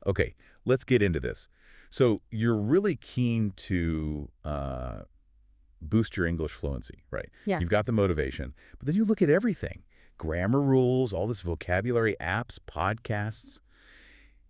Okay, let's get into this. So you're really keen to boost your English fluency, right? Yeah. You've got the motivation, but then you look at everything. Grammar rules, all this vocabulary apps, podcasts.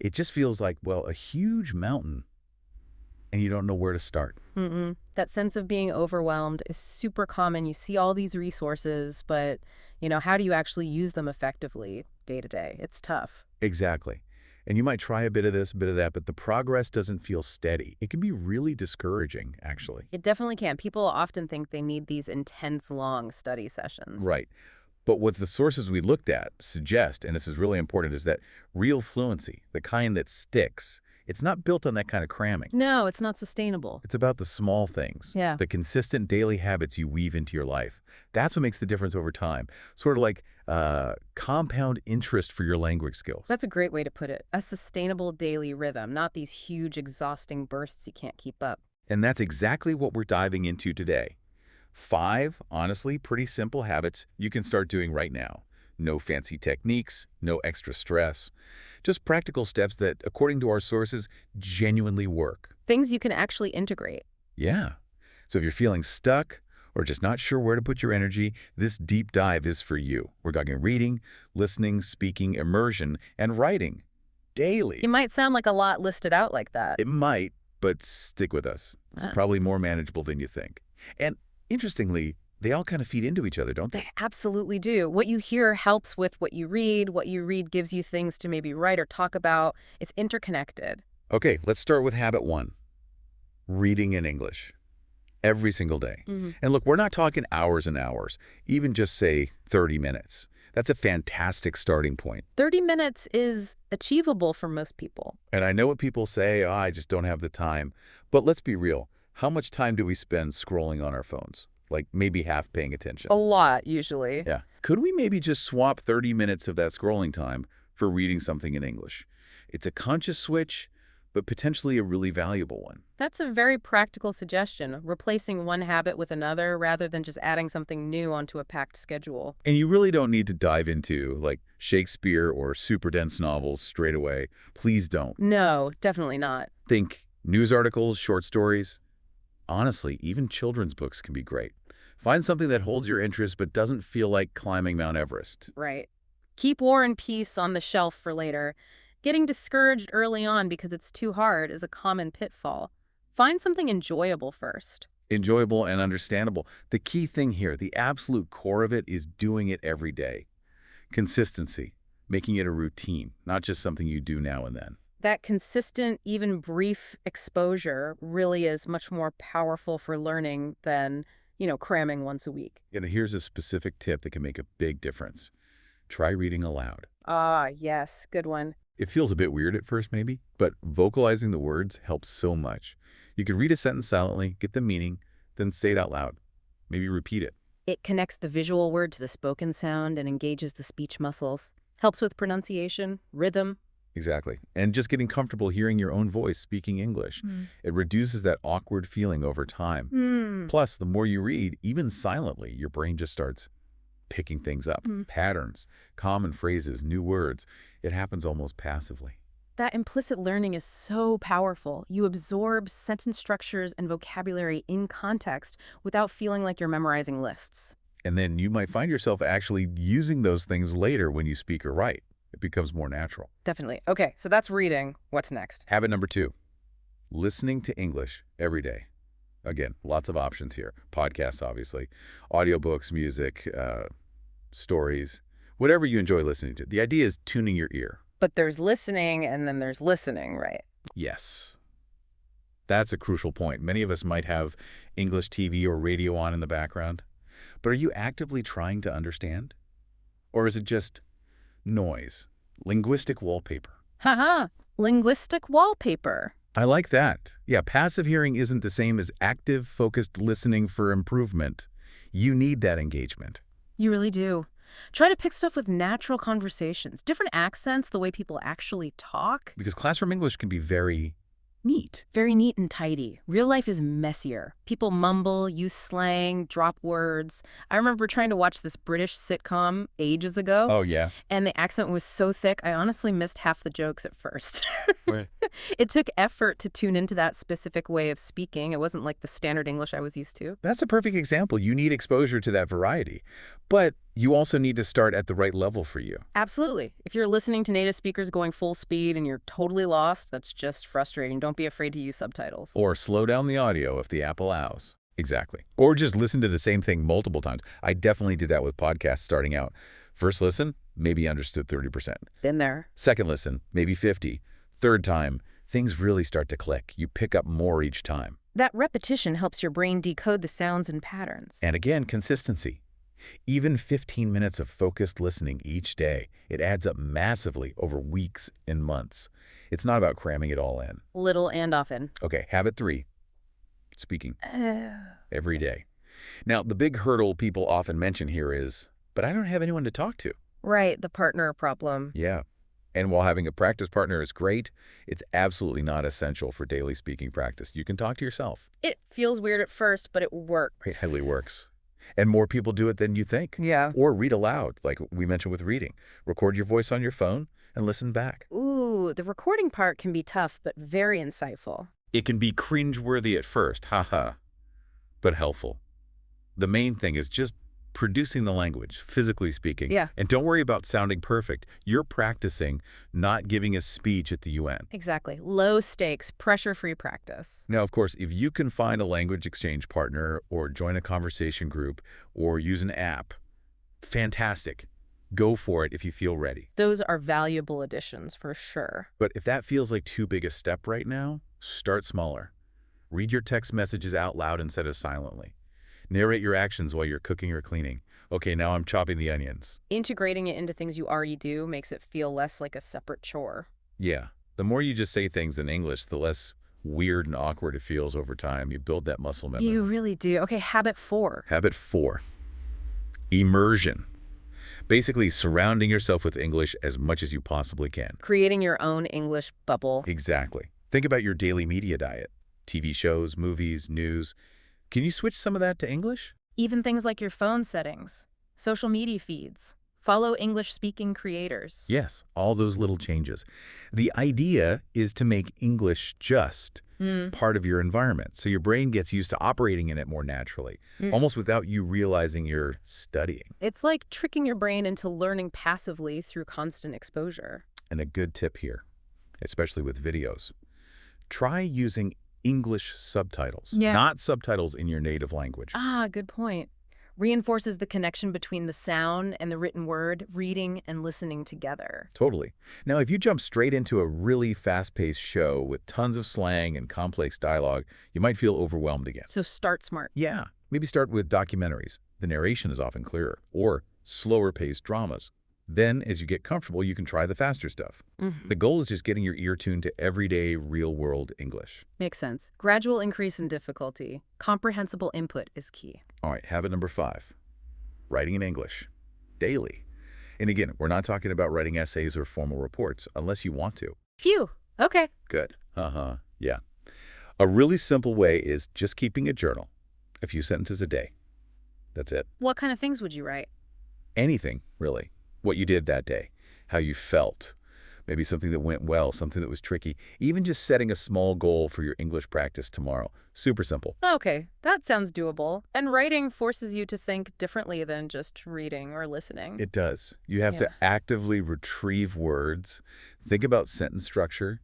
It just feels like, well, a huge mountain, and you don't know where to start. That sense of being overwhelmed is super common. You see all these resources, but, how do you actually use them effectively day to day? It's tough. Exactly. And you might try a bit of this, a bit of that, but the progress doesn't feel steady. It can be really discouraging, actually. It definitely can. People often think they need these intense, long study sessions. Right. But what the sources we looked at suggest, and this is really important, is that real fluency, the kind that sticks, it's not built on that kind of cramming. No, it's not sustainable. It's about the small things, Yeah. the consistent daily habits you weave into your life. That's what makes the difference over time. Sort of like compound interest for your language skills. That's a great way to put it. A sustainable daily rhythm, not these huge, exhausting bursts you can't keep up. And that's exactly what we're diving into today. 5, honestly, pretty simple habits you can start doing right now. No fancy techniques, no extra stress. Just practical steps that, according to our sources, genuinely work. Things you can actually integrate. Yeah. So if you're feeling stuck or just not sure where to put your energy, this deep dive is for you. We're talking reading, listening, speaking, immersion, and writing. Daily. It might sound like a lot listed out like that. It might, but stick with us. It's probably more manageable than you think. And interestingly, they all kind of feed into each other, don't they? They absolutely do. What you hear helps with what you read gives you things to maybe write or talk about. It's interconnected. Okay, let's start with habit 1. Reading in English. Every single day. And look, we're not talking hours and hours, even just say 30 minutes. That's a fantastic starting point. 30 minutes is achievable for most people. And I know what people say, oh, I just don't have the time. But let's be real. How much time do we spend scrolling on our phones? Like maybe half paying attention. A lot, usually. Yeah. Could we maybe just swap 30 minutes of that scrolling time for reading something in English? It's a conscious switch, but potentially a really valuable one. That's a very practical suggestion, replacing one habit with another rather than just adding something new onto a packed schedule. And you really don't need to dive into like Shakespeare or super dense novels straight away. Please don't. No, definitely not. Think news articles, short stories. Honestly, even children's books can be great. Find something that holds your interest but doesn't feel like climbing Mount Everest. Right. Keep War and Peace on the shelf for later. Getting discouraged early on because it's too hard is a common pitfall. Find something enjoyable first. Enjoyable and understandable. The key thing here, the absolute core of it, is doing it every day. Consistency, making it a routine, not just something you do now and then. That consistent, even brief exposure really is much more powerful for learning than, cramming once a week. And here's a specific tip that can make a big difference. Try reading aloud. Ah, yes, good one. It feels a bit weird at first, maybe, but vocalizing the words helps so much. You can read a sentence silently, get the meaning, then say it out loud. Maybe repeat it. It connects the visual word to the spoken sound and engages the speech muscles. Helps with pronunciation, rhythm. Exactly. And just getting comfortable hearing your own voice speaking English. It reduces that awkward feeling over time. Plus, the more you read, even silently, your brain just starts picking things up. Patterns, common phrases, new words. It happens almost passively. That implicit learning is so powerful. You absorb sentence structures and vocabulary in context without feeling like you're memorizing lists. And then you might find yourself actually using those things later when you speak or write. It becomes more natural. Definitely. Okay, so that's reading. What's next? Habit number 2, listening to English every day. Again, lots of options here. Podcasts, obviously, audiobooks, music, stories, whatever you enjoy listening to. The idea is tuning your ear. But there's listening and then there's listening, right? Yes. That's a crucial point. Many of us might have English TV or radio on in the background. But are you actively trying to understand? Or is it just noise, linguistic wallpaper? Haha, linguistic wallpaper. I like that. Yeah, passive hearing isn't the same as active, focused listening for improvement. You need that engagement. You really do. Try to pick stuff with natural conversations, different accents, the way people actually talk. Because classroom English can be very Neat. Very neat and tidy. Real life is messier. People mumble, use slang, drop words. I remember trying to watch this British sitcom ages ago, Oh, yeah. and the accent was so thick, I honestly missed half the jokes at first. Right. It took effort to tune into that specific way of speaking. It wasn't like the standard English I was used to. That's a perfect example. You need exposure to that variety. But you also need to start at the right level for you. Absolutely. If you're listening to native speakers going full speed and you're totally lost, that's just frustrating. Don't be afraid to use subtitles. Or slow down the audio if the app allows. Exactly. Or just listen to the same thing multiple times. I definitely did that with podcasts starting out. First listen, maybe understood 30%. Been there. Second listen, maybe 50. Third time, things really start to click. You pick up more each time. That repetition helps your brain decode the sounds and patterns. And again, consistency. Even 15 minutes of focused listening each day, it adds up massively over weeks and months. It's not about cramming it all in. Little and often. Okay, habit 3, speaking every day. Now, the big hurdle people often mention here is, but I don't have anyone to talk to. Right, the partner problem. Yeah. And while having a practice partner is great, it's absolutely not essential for daily speaking practice. You can talk to yourself. It feels weird at first, but it works. It highly works. And more people do it than you think. Yeah. Or read aloud, like we mentioned with reading. Record your voice on your phone and listen back. Ooh, the recording part can be tough, but very insightful. It can be cringeworthy at first, haha, but helpful. The main thing is just producing the language, physically speaking. Yeah. And don't worry about sounding perfect. You're practicing, not giving a speech at the UN. Exactly. Low stakes, pressure-free practice. Now, of course, if you can find a language exchange partner or join a conversation group or use an app, fantastic. Go for it if you feel ready. Those are valuable additions for sure. But if that feels like too big a step right now, start smaller. Read your text messages out loud instead of silently. Narrate your actions while you're cooking or cleaning. Okay, now I'm chopping the onions. Integrating it into things you already do makes it feel less like a separate chore. Yeah, the more you just say things in English, the less weird and awkward it feels over time. You build that muscle memory. You really do. Okay, habit 4. Habit 4, immersion. Basically, surrounding yourself with English as much as you possibly can. Creating your own English bubble. Exactly. Think about your daily media diet. TV shows, movies, news. Can you switch some of that to English? Even things like your phone settings, social media feeds. Follow English-speaking creators. Yes, all those little changes. The idea is to make English just part of your environment, so your brain gets used to operating in it more naturally, almost without you realizing you're studying. It's like tricking your brain into learning passively through constant exposure. And a good tip here, especially with videos, try using English subtitles, not subtitles in your native language. Ah, good point. Reinforces the connection between the sound and the written word, reading and listening together. Totally. Now, if you jump straight into a really fast-paced show with tons of slang and complex dialogue, you might feel overwhelmed again. So start smart. Yeah, maybe start with documentaries. The narration is often clearer. Or slower-paced dramas. Then, as you get comfortable, you can try the faster stuff. The goal is just getting your ear tuned to everyday, real-world English. Makes sense. Gradual increase in difficulty. Comprehensible input is key. All right, habit number 5, writing in English, daily. And again, we're not talking about writing essays or formal reports, unless you want to. Phew. Okay. Good. Yeah. A really simple way is just keeping a journal, a few sentences a day. That's it. What kind of things would you write? Anything, really. What you did that day, how you felt, maybe something that went well, something that was tricky, even just setting a small goal for your English practice tomorrow. Super simple. Okay, that sounds doable. And writing forces you to think differently than just reading or listening. It does. You have to actively retrieve words, think about sentence structure.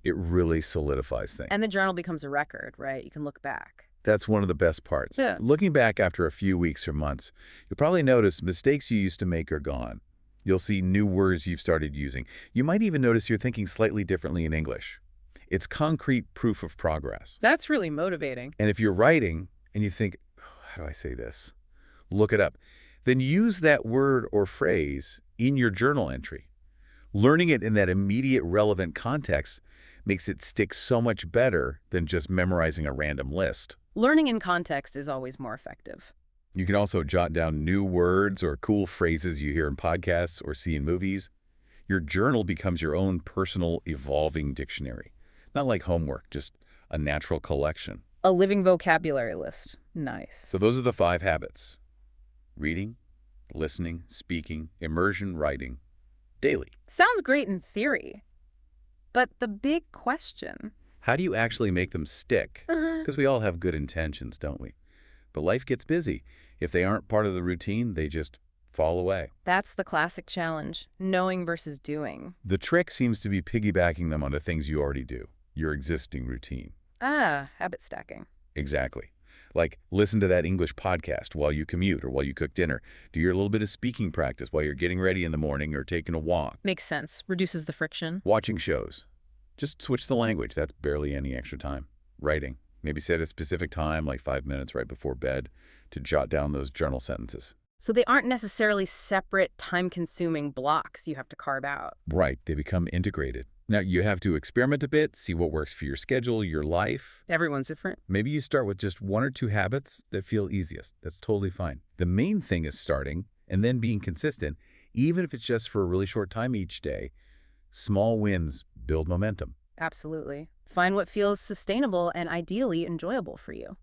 It really solidifies things. And the journal becomes a record, right? You can look back. That's one of the best parts. Yeah. Looking back after a few weeks or months, you'll probably notice mistakes you used to make are gone. You'll see new words you've started using. You might even notice you're thinking slightly differently in English. It's concrete proof of progress. That's really motivating. And if you're writing and you think, oh, how do I say this? Look it up. Then use that word or phrase in your journal entry. Learning it in that immediate relevant context makes it stick so much better than just memorizing a random list. Learning in context is always more effective. You can also jot down new words or cool phrases you hear in podcasts or see in movies. Your journal becomes your own personal evolving dictionary. Not like homework, just a natural collection. A living vocabulary list. Nice. So those are the 5 habits. Reading, listening, speaking, immersion, writing, daily. Sounds great in theory. But the big question. How do you actually make them stick? Because we all have good intentions, don't we? But life gets busy. If they aren't part of the routine, they just fall away. That's the classic challenge, knowing versus doing. The trick seems to be piggybacking them onto things you already do, your existing routine. Habit stacking. Exactly. Like, listen to that English podcast while you commute or while you cook dinner. Do your little bit of speaking practice while you're getting ready in the morning or taking a walk. Makes sense. Reduces the friction. Watching shows. Just switch the language. That's barely any extra time. Writing. Maybe set a specific time, like 5 minutes right before bed, to jot down those journal sentences. So they aren't necessarily separate, time-consuming blocks you have to carve out. Right. They become integrated. Now, you have to experiment a bit, see what works for your schedule, your life. Everyone's different. Maybe you start with just 1 or 2 habits that feel easiest. That's totally fine. The main thing is starting and then being consistent, even if it's just for a really short time each day. Small wins build momentum. Absolutely. Find what feels sustainable and ideally enjoyable for you.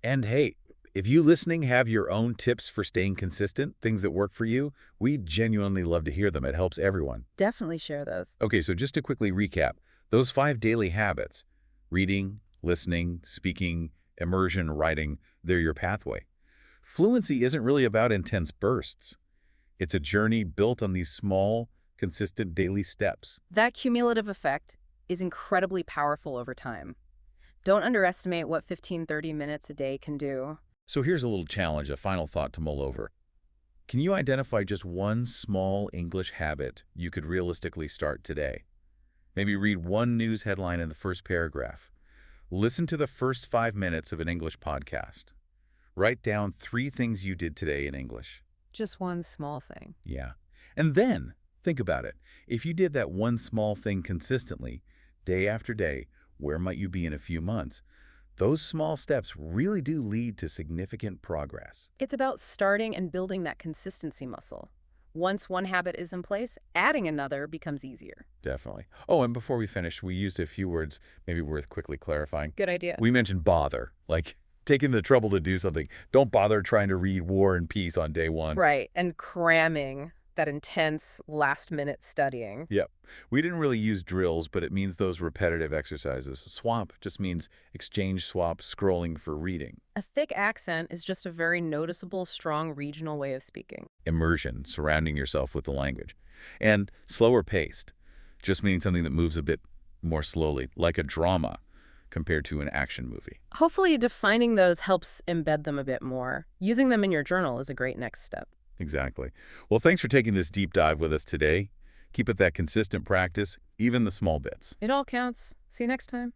And hey, if you listening have your own tips for staying consistent, things that work for you, we genuinely love to hear them. It helps everyone. Definitely share those. Okay, so just to quickly recap, those 5 daily habits, reading, listening, speaking, immersion, writing, they're your pathway. Fluency isn't really about intense bursts. It's a journey built on these small, consistent daily steps. That cumulative effect is incredibly powerful over time. Don't underestimate what 15-30 minutes a day can do. So here's a little challenge, a final thought to mull over. Can you identify just one small English habit you could realistically start today? Maybe read one news headline in the first paragraph. Listen to the first 5 minutes of an English podcast. Write down 3 things you did today in English. Just one small thing. Yeah. And then, think about it. If you did that one small thing consistently, day after day, where might you be in a few months? Those small steps really do lead to significant progress. It's about starting and building that consistency muscle. Once one habit is in place, adding another becomes easier. Definitely. Oh, and before we finish, we used a few words maybe worth quickly clarifying. Good idea. We mentioned bother, like taking the trouble to do something. Don't bother trying to read War and Peace on day 1. Right, and cramming that intense last-minute studying. Yep. We didn't really use drills, but it means those repetitive exercises. Swap just means exchange, swap, scrolling for reading. A thick accent is just a very noticeable, strong regional way of speaking. Immersion, surrounding yourself with the language. And slower paced, just meaning something that moves a bit more slowly, like a drama compared to an action movie. Hopefully defining those helps embed them a bit more. Using them in your journal is a great next step. Exactly. Well, thanks for taking this deep dive with us today. Keep it that consistent practice, even the small bits. It all counts. See you next time.